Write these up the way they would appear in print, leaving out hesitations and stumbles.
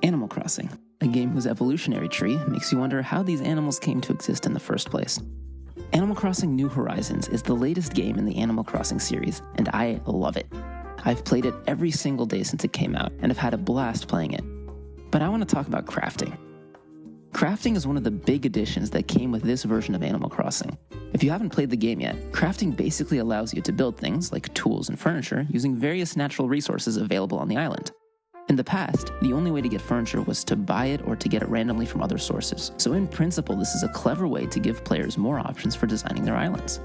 Animal Crossing, a game whose evolutionary tree makes you wonder how these animals came to exist in the first place. Animal Crossing New Horizons is the latest game in the Animal Crossing series, and I love it. I've played it every single day since it came out, and have had a blast playing it. But I want to talk about crafting. Crafting is one of the big additions that came with this version of Animal Crossing. If you haven't played the game yet, crafting basically allows you to build things like tools and furniture using various natural resources available on the island. In the past, the only way to get furniture was to buy it or to get it randomly from other sources, so in principle this is a clever way to give players more options for designing their islands.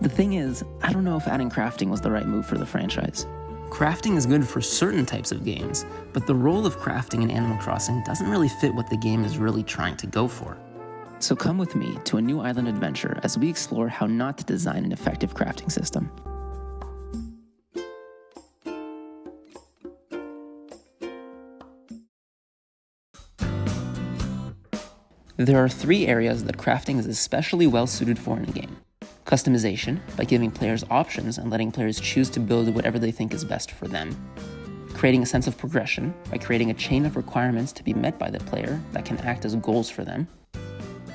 The thing is, I don't know if adding crafting was the right move for the franchise. Crafting is good for certain types of games, but the role of crafting in Animal Crossing doesn't really fit what the game is really trying to go for. So come with me to a new island adventure as we explore how not to design an effective crafting system. There are 3 areas that crafting is especially well suited for in a game. Customization, by giving players options and letting players choose to build whatever they think is best for them. Creating a sense of progression, by creating a chain of requirements to be met by the player that can act as goals for them.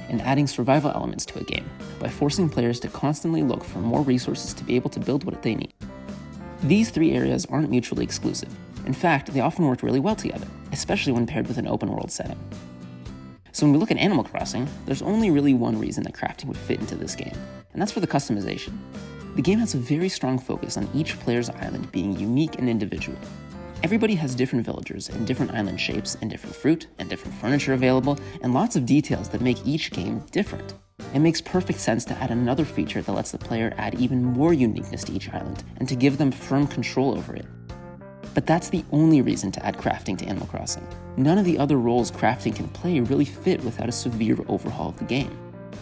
And adding survival elements to a game, by forcing players to constantly look for more resources to be able to build what they need. These 3 areas aren't mutually exclusive. In fact, they often work really well together, especially when paired with an open world setting. So when we look at Animal Crossing, there's only really one reason that crafting would fit into this game, and that's for the customization. The game has a very strong focus on each player's island being unique and individual. Everybody has different villagers and different island shapes and different fruit and different furniture available and lots of details that make each game different. It makes perfect sense to add another feature that lets the player add even more uniqueness to each island and to give them firm control over it. But that's the only reason to add crafting to Animal Crossing. None of the other roles crafting can play really fit without a severe overhaul of the game.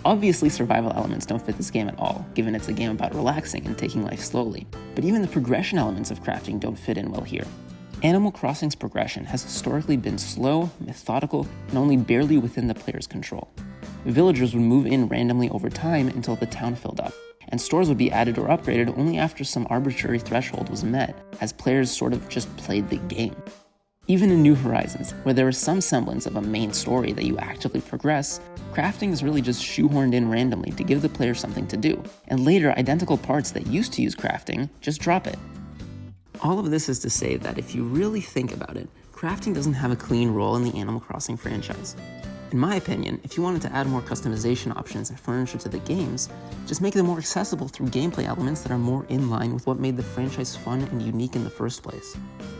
Obviously, survival elements don't fit this game at all, given it's a game about relaxing and taking life slowly, but even the progression elements of crafting don't fit in well here. Animal Crossing's progression has historically been slow, methodical, and only barely within the player's control. Villagers would move in randomly over time until the town filled up, and stores would be added or upgraded only after some arbitrary threshold was met, as players sort of just played the game. Even in New Horizons, where there is some semblance of a main story that you actively progress, crafting is really just shoehorned in randomly to give the player something to do, and later identical parts that used to use crafting just drop it. All of this is to say that if you really think about it, crafting doesn't have a clean role in the Animal Crossing franchise. In my opinion, if you wanted to add more customization options and furniture to the games, just make them more accessible through gameplay elements that are more in line with what made the franchise fun and unique in the first place.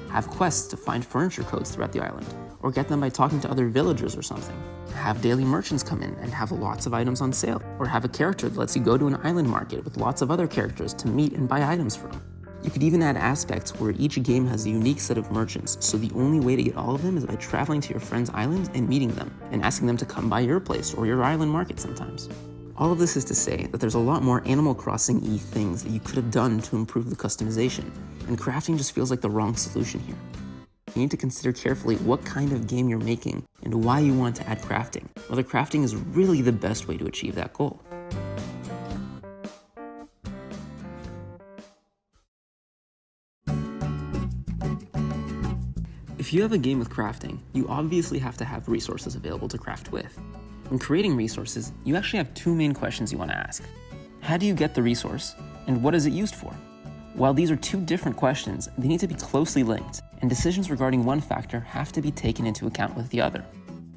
Have quests to find furniture codes throughout the island, or get them by talking to other villagers or something. Have daily merchants come in and have lots of items on sale, or have a character that lets you go to an island market with lots of other characters to meet and buy items from. You could even add aspects where each game has a unique set of merchants, so the only way to get all of them is by traveling to your friend's island and meeting them, and asking them to come by your place or your island market sometimes. All of this is to say that there's a lot more Animal Crossing-y things that you could have done to improve the customization, and crafting just feels like the wrong solution here. You need to consider carefully what kind of game you're making and why you want to add crafting, whether crafting is really the best way to achieve that goal. If you have a game with crafting, you obviously have to have resources available to craft with. When creating resources, you actually have 2 main questions you want to ask. How do you get the resource, and what is it used for? While these are 2 different questions, they need to be closely linked, and decisions regarding one factor have to be taken into account with the other.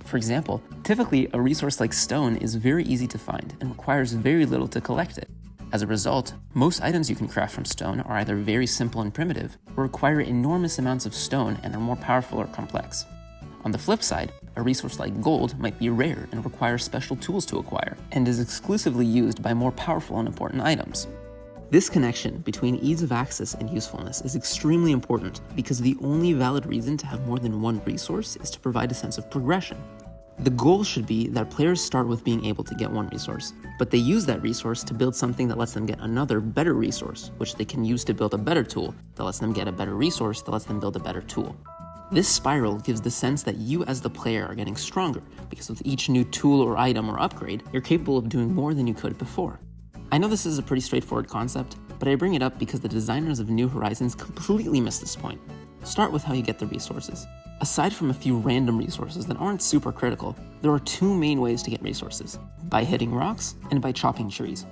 For example, typically a resource like stone is very easy to find and requires very little to collect it. As a result, most items you can craft from stone are either very simple and primitive, or require enormous amounts of stone and are more powerful or complex. On the flip side, a resource like gold might be rare and require special tools to acquire, and is exclusively used by more powerful and important items. This connection between ease of access and usefulness is extremely important because the only valid reason to have more than one resource is to provide a sense of progression. The goal should be that players start with being able to get one resource, but they use that resource to build something that lets them get another better resource, which they can use to build a better tool that lets them get a better resource that lets them build a better tool. This spiral gives the sense that you as the player are getting stronger, because with each new tool or item or upgrade, you're capable of doing more than you could before. I know this is a pretty straightforward concept, but I bring it up because the designers of New Horizons completely missed this point. Start with how you get the resources. A Aside from a few random resources that aren't super critical, there are two main ways to get resources: by hitting rocks and by chopping trees.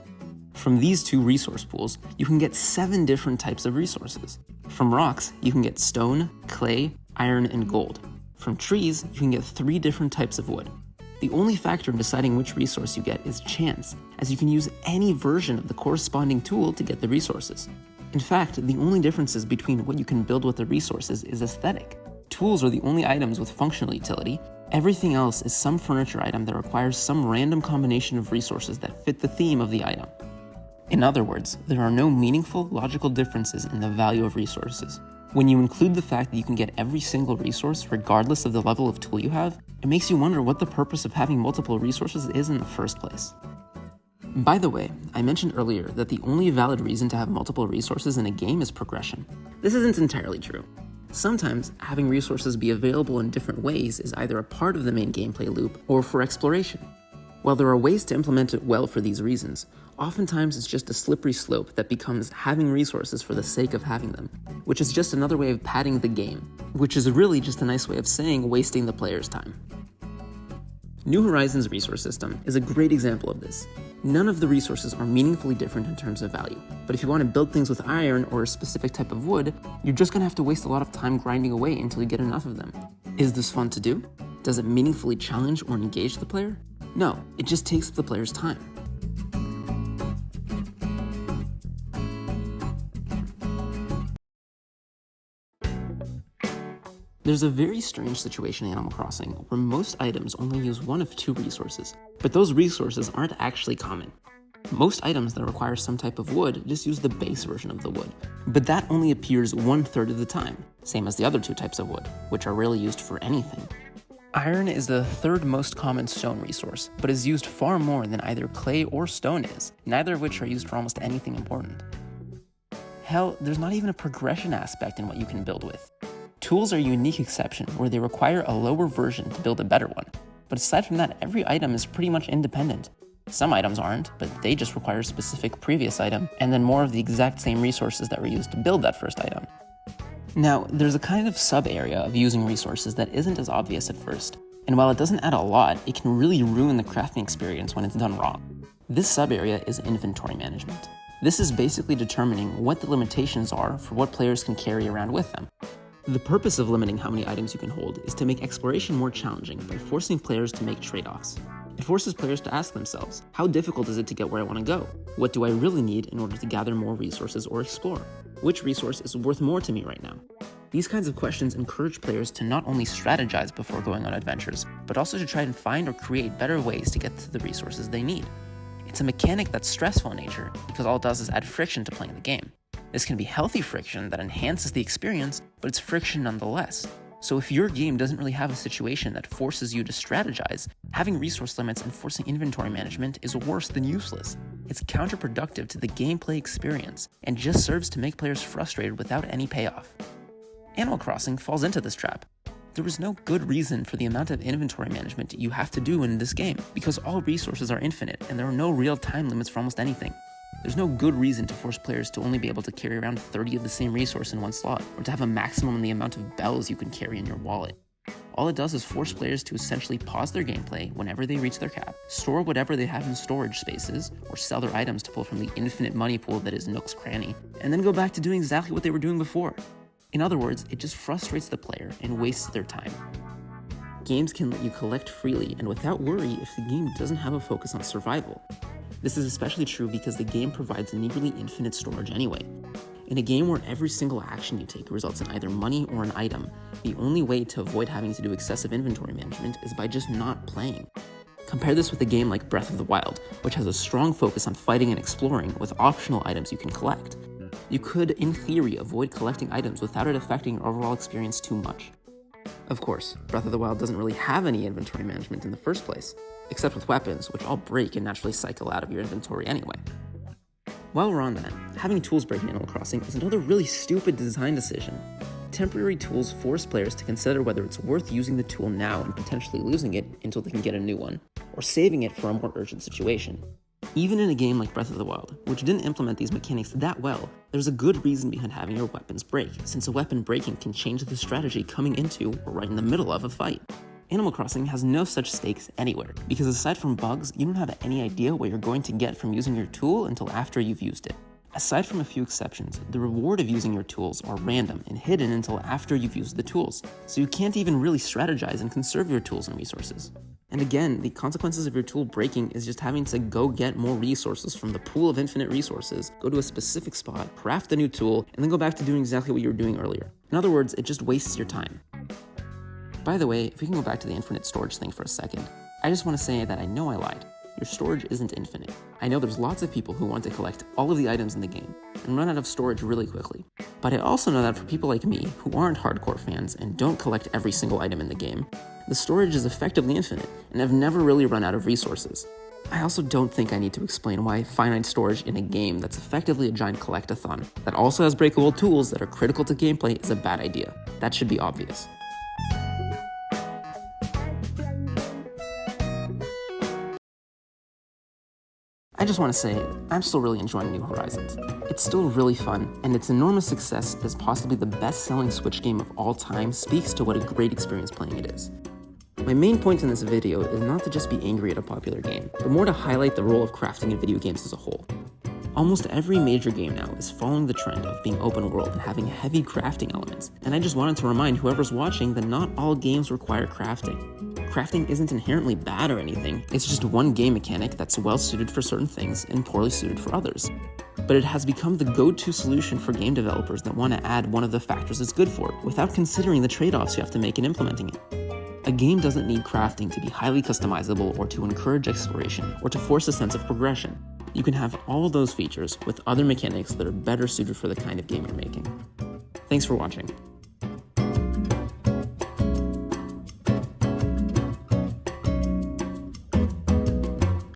From these two resource pools, you can get 7 different types of resources. From rocks, you can get stone, clay, iron, and gold. From trees, you can get 3 different types of wood. The only factor in deciding which resource you get is chance, as you can use any version of the corresponding tool to get the resources. In fact, the only differences between what you can build with the resources is aesthetic. Tools are the only items with functional utility. Everything else is some furniture item that requires some random combination of resources that fit the theme of the item. In other words, there are no meaningful, logical differences in the value of resources. When you include the fact that you can get every single resource regardless of the level of tool you have, it makes you wonder what the purpose of having multiple resources is in the first place. By the way, I mentioned earlier that the only valid reason to have multiple resources in a game is progression. This isn't entirely true. Sometimes, having resources be available in different ways is either a part of the main gameplay loop or for exploration. While there are ways to implement it well for these reasons, oftentimes it's just a slippery slope that becomes having resources for the sake of having them, which is just another way of padding the game, which is really just a nice way of saying wasting the player's time. New Horizons' resource system is a great example of this. None of the resources are meaningfully different in terms of value, but if you want to build things with iron or a specific type of wood, you're just going to have to waste a lot of time grinding away until you get enough of them. Is this fun to do? Does it meaningfully challenge or engage the player? No, it just takes up the player's time. There's a very strange situation in Animal Crossing where most items only use one of 2 resources, but those resources aren't actually common. Most items that require some type of wood just use the base version of the wood, but that only appears 1/3 of the time, same as the other 2 types of wood, which are rarely used for anything. Iron is the 3rd most common stone resource, but is used far more than either clay or stone is, neither of which are used for almost anything important. Hell, there's not even a progression aspect in what you can build with. Tools are a unique exception where they require a lower version to build a better one, but aside from that, every item is pretty much independent. Some items aren't, but they just require a specific previous item, and then more of the exact same resources that were used to build that first item. Now, there's a kind of sub-area of using resources that isn't as obvious at first, and while it doesn't add a lot, it can really ruin the crafting experience when it's done wrong. This sub-area is inventory management. This is basically determining what the limitations are for what players can carry around with them. The purpose of limiting how many items you can hold is to make exploration more challenging by forcing players to make trade-offs. It forces players to ask themselves, how difficult is it to get where I want to go? What do I really need in order to gather more resources or explore? Which resource is worth more to me right now? These kinds of questions encourage players to not only strategize before going on adventures, but also to try and find or create better ways to get to the resources they need. It's a mechanic that's stressful in nature because all it does is add friction to playing the game. This can be healthy friction that enhances the experience, but it's friction nonetheless. So if your game doesn't really have a situation that forces you to strategize, having resource limits and forcing inventory management is worse than useless. It's counterproductive to the gameplay experience and just serves to make players frustrated without any payoff. Animal Crossing falls into this trap. There is no good reason for the amount of inventory management you have to do in this game, because all resources are infinite and there are no real time limits for almost anything. There's no good reason to force players to only be able to carry around 30 of the same resource in one slot, or to have a maximum in the amount of bells you can carry in your wallet. All it does is force players to essentially pause their gameplay whenever they reach their cap, store whatever they have in storage spaces, or sell their items to pull from the infinite money pool that is Nook's Cranny, and then go back to doing exactly what they were doing before. In other words, it just frustrates the player and wastes their time. Games can let you collect freely and without worry if the game doesn't have a focus on survival. This is especially true because the game provides nearly infinite storage anyway. In a game where every single action you take results in either money or an item, the only way to avoid having to do excessive inventory management is by just not playing. Compare this with a game like Breath of the Wild, which has a strong focus on fighting and exploring with optional items you can collect. You could, in theory, avoid collecting items without it affecting your overall experience too much. Of course, Breath of the Wild doesn't really have any inventory management in the first place, except with weapons, which all break and naturally cycle out of your inventory anyway. While we're on that, having tools break in Animal Crossing is another really stupid design decision. Temporary tools force players to consider whether it's worth using the tool now and potentially losing it until they can get a new one, or saving it for a more urgent situation. Even in a game like Breath of the Wild, which didn't implement these mechanics that well, there's a good reason behind having your weapons break, since a weapon breaking can change the strategy coming into or right in the middle of a fight. Animal Crossing has no such stakes anywhere, because aside from bugs, you don't have any idea what you're going to get from using your tool until after you've used it. Aside from a few exceptions, the reward of using your tools are random and hidden until after you've used the tools, so you can't even really strategize and conserve your tools and resources. And again, the consequences of your tool breaking is just having to go get more resources from the pool of infinite resources, go to a specific spot, craft a new tool, and then go back to doing exactly what you were doing earlier. In other words, it just wastes your time. By the way, if we can go back to the infinite storage thing for a second, I just want to say that I know I lied. Your storage isn't infinite. I know there's lots of people who want to collect all of the items in the game and run out of storage really quickly. But I also know that for people like me, who aren't hardcore fans and don't collect every single item in the game, the storage is effectively infinite and have never really run out of resources. I also don't think I need to explain why finite storage in a game that's effectively a giant collect-a-thon that also has breakable tools that are critical to gameplay is a bad idea. That should be obvious. I just want to say, I'm still really enjoying New Horizons. It's still really fun, and its enormous success as possibly the best-selling Switch game of all time speaks to what a great experience playing it is. My main point in this video is not to just be angry at a popular game, but more to highlight the role of crafting in video games as a whole. Almost every major game now is following the trend of being open world and having heavy crafting elements, and I just wanted to remind whoever's watching that not all games require crafting. Crafting isn't inherently bad or anything, it's just one game mechanic that's well suited for certain things and poorly suited for others. But it has become the go-to solution for game developers that want to add one of the factors it's good for, without considering the trade-offs you have to make in implementing it. A game doesn't need crafting to be highly customizable or to encourage exploration or to force a sense of progression. You can have all those features with other mechanics that are better suited for the kind of game you're making. Thanks for watching.